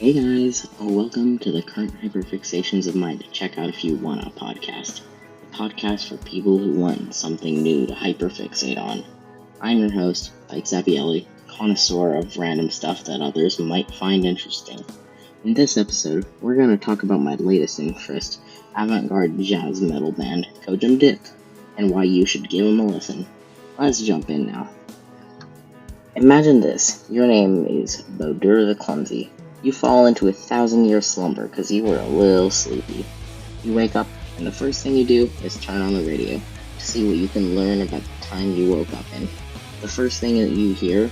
Hey guys, welcome to the current Hyperfixations of Mind to check out if you wanna podcast. A podcast for people who want something new to hyperfixate on. I'm your host, Mike Zabielli, connoisseur of random stuff that others might find interesting. In this episode, we're gonna talk about my latest interest, avant-garde jazz metal band Kojum Dip, and why you should give them a listen. Let's jump in now. Imagine this, your name is Bodur the Clumsy. You fall into a 1,000-year slumber because you were a little sleepy. You wake up, and the first thing you do is turn on the radio to see what you can learn about the time you woke up in. The first thing that you hear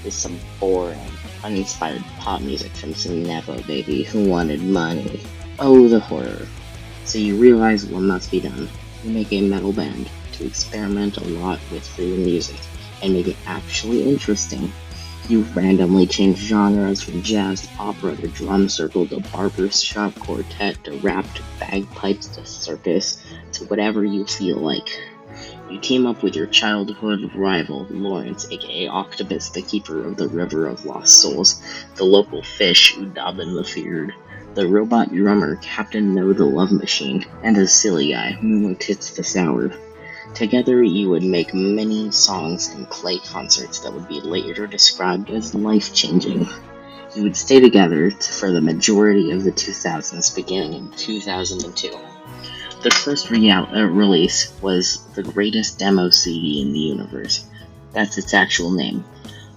is some boring, uninspired pop music from some Nepo baby who wanted money. Oh, the horror. So you realize what must be done. You make a metal band to experiment a lot with free music and make it actually interesting. You randomly change genres from jazz to opera to drum circle to barbershop quartet to rap to bagpipes to circus to whatever you feel like. You team up with your childhood rival, Lawrence, aka Octopus, the keeper of the River of Lost Souls, the local fish, Udabin the Feared, the robot drummer, Captain No the Love Machine, and the silly guy, Moo Tits the Sour. Together, you would make many songs and play concerts that would be later described as life-changing. You would stay together for the majority of the 2000s, beginning in 2002. The first release was the greatest demo CD in the universe. That's its actual name.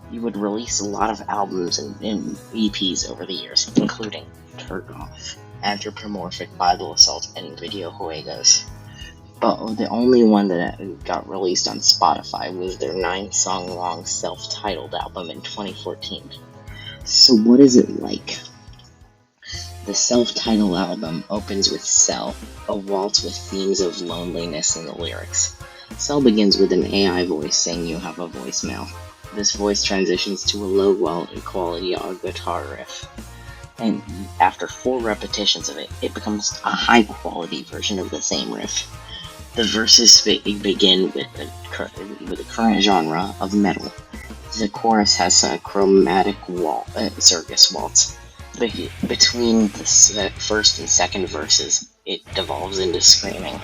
You would release a lot of albums and EPs over the years, including Turn Off, Anthropomorphic Bible Assault, and Video Juegos. But the only one that got released on Spotify was their 9-song-long self-titled album in 2014. So what is it like? The self-titled album opens with Cell, a waltz with themes of loneliness in the lyrics. Cell begins with an AI voice saying you have a voicemail. This voice transitions to a low-quality guitar riff. And after 4 repetitions of it, it becomes a high-quality version of the same riff. The verses begin with the current genre of metal. The chorus has a chromatic circus waltz. Between the first and second verses, it devolves into screaming.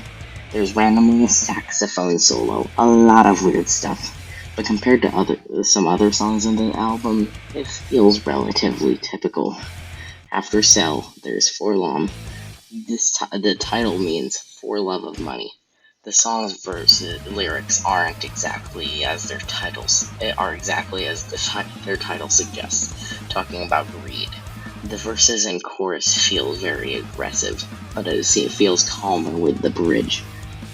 There's randomly a saxophone solo, a lot of weird stuff. But compared to some other songs in the album, it feels relatively typical. After Cell, there's Forlom. The title means for love of money. The song's lyrics aren't exactly as their title suggests, talking about greed. The verses and chorus feel very aggressive, but it feels calmer with the bridge.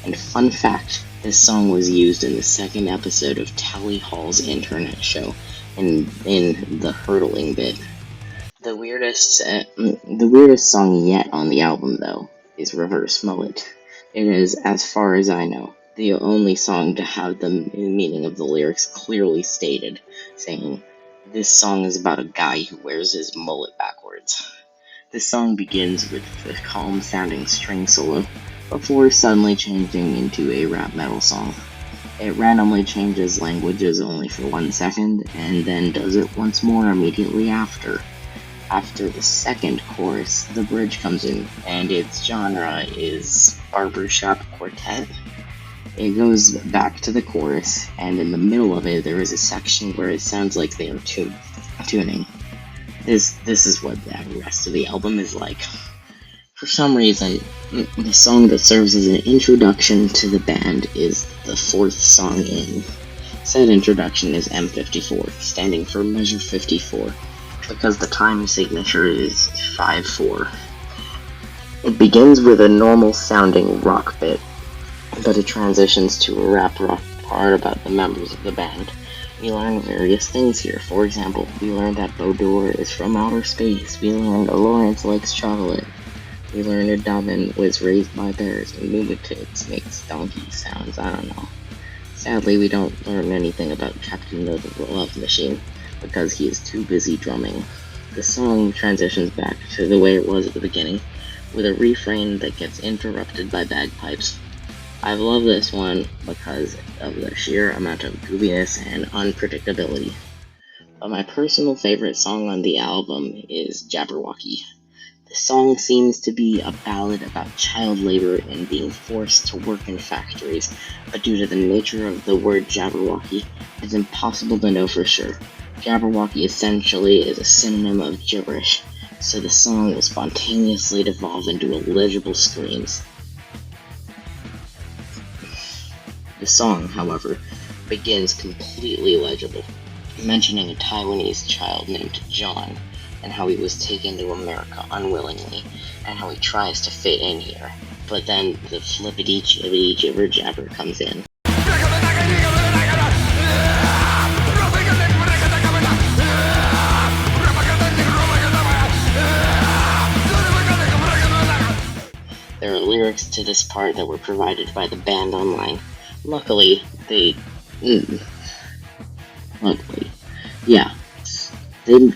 And fun fact, this song was used in the second episode of Tally Hall's internet show, in the hurdling bit. The weirdest song yet on the album, though, is Reverse Mullet. It is, as far as I know, the only song to have the meaning of the lyrics clearly stated, saying, "This song is about a guy who wears his mullet backwards." This song begins with a calm-sounding string solo, before suddenly changing into a rap metal song. It randomly changes languages only for 1 second, and then does it once more immediately after. After the second chorus, the bridge comes in, and its genre is barbershop quartet. It goes back to the chorus, and in the middle of it, there is a section where it sounds like they are tuning. This is what the rest of the album is like. For some reason, the song that serves as an introduction to the band is the 4th song in. Said introduction is M54, standing for Measure 54. Because the time signature is 5/4. It begins with a normal sounding rock bit, but it transitions to a rap rock part about the members of the band. We learn various things here. For example, we learned that Bodur is from outer space. We learned Lawrence likes chocolate. We learned Udabin was raised by bears and Moogatits makes donkey sounds. I don't know. Sadly, we don't learn anything about Captain No the Love Machine, because he is too busy drumming. The song transitions back to the way it was at the beginning, with a refrain that gets interrupted by bagpipes. I love this one because of the sheer amount of goofiness and unpredictability. But my personal favorite song on the album is Jabberwocky. The song seems to be a ballad about child labor and being forced to work in factories, but due to the nature of the word Jabberwocky, it's impossible to know for sure. Jabberwocky essentially is a synonym of gibberish, so the song will spontaneously devolve into illegible screams. The song, however, begins completely legible, mentioning a Taiwanese child named John, and how he was taken to America unwillingly, and how he tries to fit in here. But then the flippity jibbity jibber jabber comes in. There are lyrics to this part that were provided by the band online. Luckily, they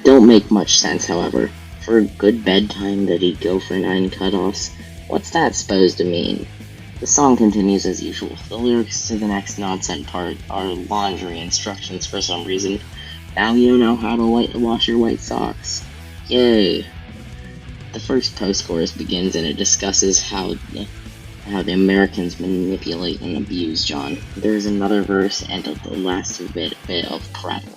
don't make much sense, however. For a good bedtime that he'd go for 9 cutoffs, what's that supposed to mean? The song continues as usual. The lyrics to the next nonsense part are laundry instructions for some reason. Now you know how to wash your white socks. Yay! The first post-chorus begins and it discusses how the Americans manipulate and abuse John. There's another verse and the last bit of prattle.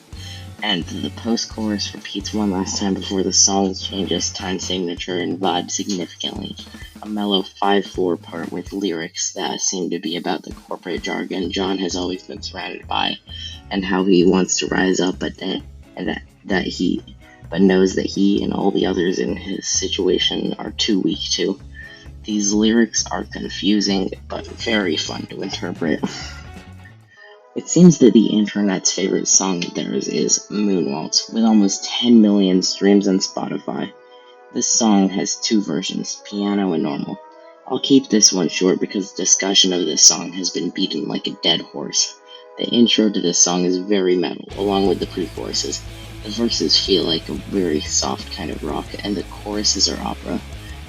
And the post-chorus repeats one last time before the song changes time signature and vibe significantly. A mellow 5/4 part with lyrics that seem to be about the corporate jargon John has always been surrounded by, and how he wants to rise up, but knows that he and all the others in his situation are too weak to. These lyrics are confusing, but very fun to interpret. It seems that the internet's favorite song of theirs is Moonwaltz, with almost 10 million streams on Spotify. This song has 2 versions, piano and normal. I'll keep this one short because discussion of this song has been beaten like a dead horse. The intro to this song is very metal, along with the pre-choruses. The verses feel like a very soft kind of rock, and the choruses are opera.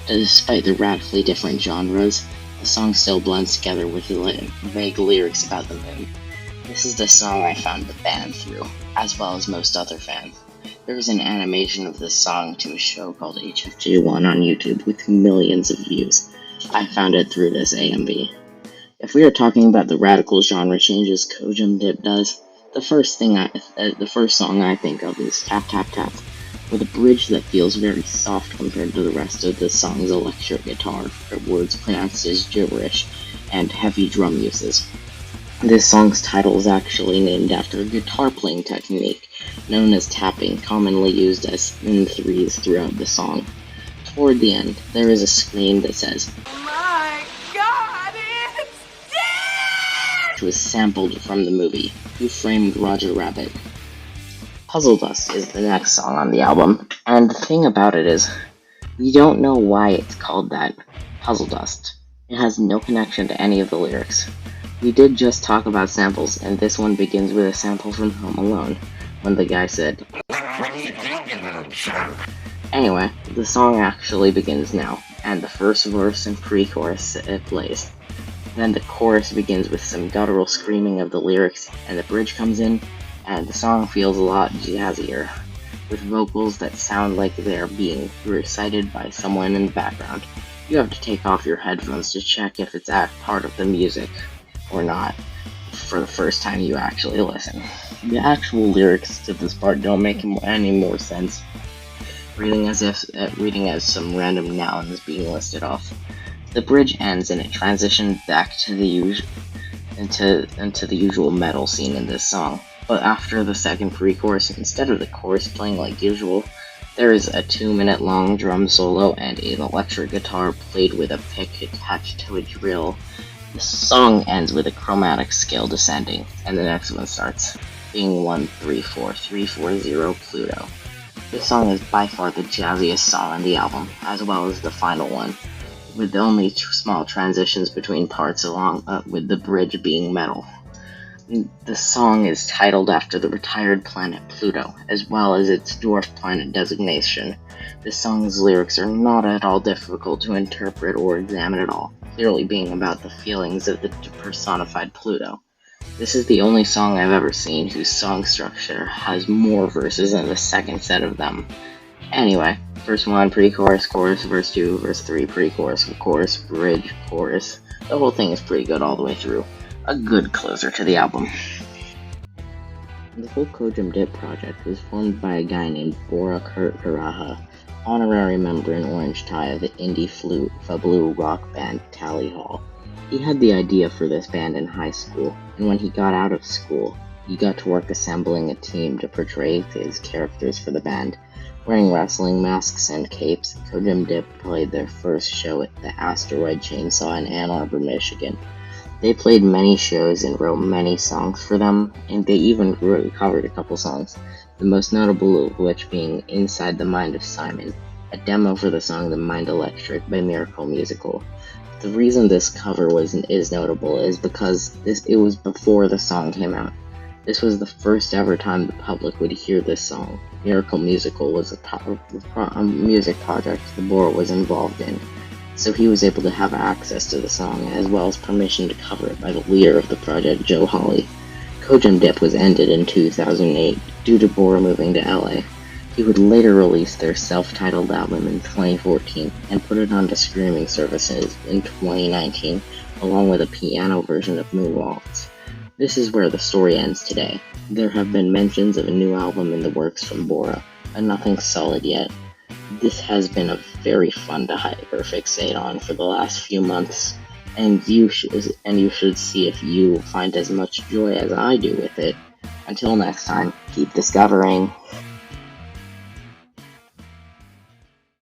Despite the radically different genres, the song still blends together with vague lyrics about the moon. This is the song I found the band through, as well as most other fans. There is an animation of this song to a show called HFJ1 on YouTube with millions of views. I found it through this AMV. If we are talking about the radical genre changes Kojam Dip does, the first song I think of is Tap Tap Tap, with a bridge that feels very soft compared to the rest of the song's electric guitar, words pronounced as gibberish, and heavy drum uses. This song's title is actually named after a guitar playing technique known as tapping, commonly used as in threes throughout the song. Toward the end, there is a scream that says, "My God, it's dead!" which was sampled from the movie Who Framed Roger Rabbit. Puzzle Dust is the next song on the album, and the thing about it is, we don't know why it's called that, Puzzle Dust. It has no connection to any of the lyrics. We did just talk about samples, and this one begins with a sample from Home Alone, when the guy said, Anyway, the song actually begins now, and the first verse and pre-chorus plays. Then the chorus begins with some guttural screaming of the lyrics, and the bridge comes in, and the song feels a lot jazzier, with vocals that sound like they're being recited by someone in the background. You have to take off your headphones to check if it's part of the music or not for the first time you actually listen. The actual lyrics to this part don't make any more sense, reading as some random nouns being listed off. The bridge ends and it transitions back to the into the usual metal scene in this song. But after the second pre-chorus, instead of the chorus playing like usual, there is a 2-minute long drum solo and an electric guitar played with a pick attached to a drill. The song ends with a chromatic scale descending, and the next one starts, being 1-3-4-3-4-0 Pluto. This song is by far the jazziest song on the album, as well as the final one, with only small transitions between parts along with the bridge being metal. The song is titled after the retired planet Pluto, as well as its dwarf planet designation. The song's lyrics are not at all difficult to interpret or examine at all, clearly being about the feelings of the personified Pluto. This is the only song I've ever seen whose song structure has more verses than the second set of them. Anyway, verse 1, pre-chorus, chorus, verse 2, verse 3, pre-chorus, chorus, bridge, chorus. The whole thing is pretty good all the way through. A good closer to the album. The full Kojam Dip project was formed by a guy named Bora Kurt Haraha, honorary member in Orange Tie of the indie flute blue rock band Tally Hall. He had the idea for this band in high school, and when he got out of school, he got to work assembling a team to portray his characters for the band. Wearing wrestling masks and capes, Kojam Dip played their first show at the Asteroid Chainsaw in Ann Arbor, Michigan. They played many shows and wrote many songs for them, and they even covered a couple songs, the most notable of which being Inside the Mind of Simon, a demo for the song The Mind Electric by Miracle Musical. The reason this cover is notable is because it was before the song came out. This was the first ever time the public would hear this song. Miracle Musical was a music project the Bora was involved in, so he was able to have access to the song as well as permission to cover it by the leader of the project, Joe Hawley. Kojam Dip was ended in 2008 due to Bora moving to LA. He would later release their self-titled album in 2014 and put it onto streaming services in 2019, along with a piano version of Moonwalks. This is where the story ends today. There have been mentions of a new album in the works from Bora, but nothing solid yet. This has been a very fun to hyperfixate on for the last few months, and you should see if you find as much joy as I do with it. Until next time, keep discovering.